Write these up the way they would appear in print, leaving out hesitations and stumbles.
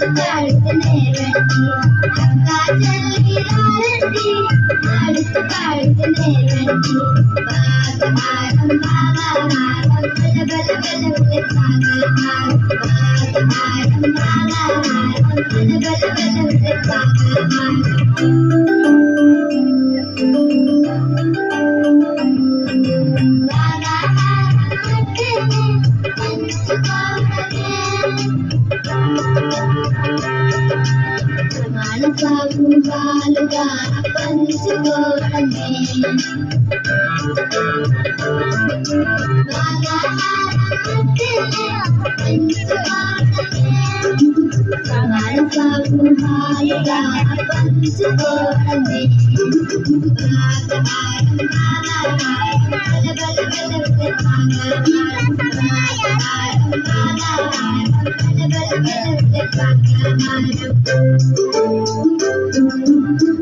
పాడుతూనే రండి అక్కా చెల్లి రండి ఆడుతూ పాడుతూనే రండి బాగహారం బాగహారం బల బల బల బల బాగహారం బాగహారం బాగహారం బల బల బల బల బాగహారం బాలుగా పంచుకోవడమే హాయిగా పంచుకోవడమే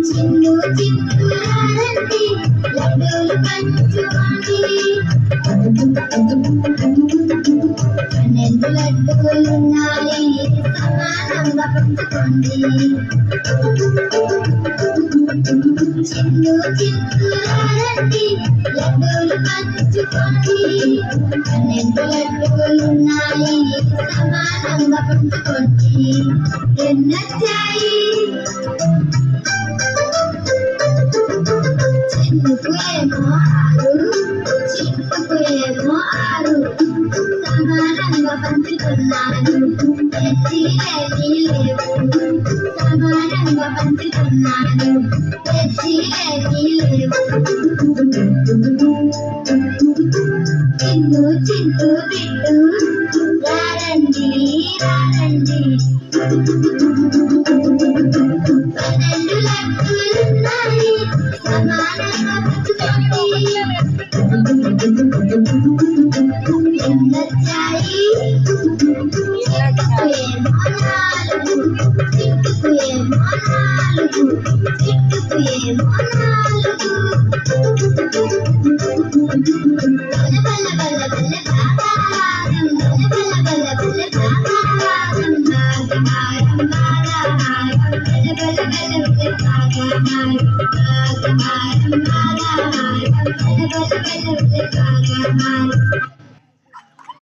చిన్ను చిన్ను రండి లడ్డూలు పంచుకోండి 12 లడ్డూలున్నాయి సమానంగా పంచుకోండి చిన్ను చిన్ను రండి లడ్డూలు పంచుకోండి 12 లడ్డూలున్నాయి సమానంగా పంచుకోండి ఎన్నొచ్చాయి చిన్నుకు ఏమో 6 చిన్నుకు ఏమో 6 సమానంగా పంచుకున్నాను తెచ్చిలేని లేవు సమానంగా పంచుకున్నాను తెచ్చిలేని లేవు చిన్ను చిన్ను బిడ్డు రారండి రారండి 12 లడ్డూలున్నాయి సమానంగా పంచుకోండి ఎన్నొచ్చాయి చిట్టుకు ఏమో 4 చిట్టుకు ఏమో 4 చిట్టుకు ఏమో 4 బల బల బల బాగహారం బల బల బల బాగహారం బాగహారం బాగహారం బల బల బల బాగహారం బాగహారం బాగహారం బల బల బల బాగహారం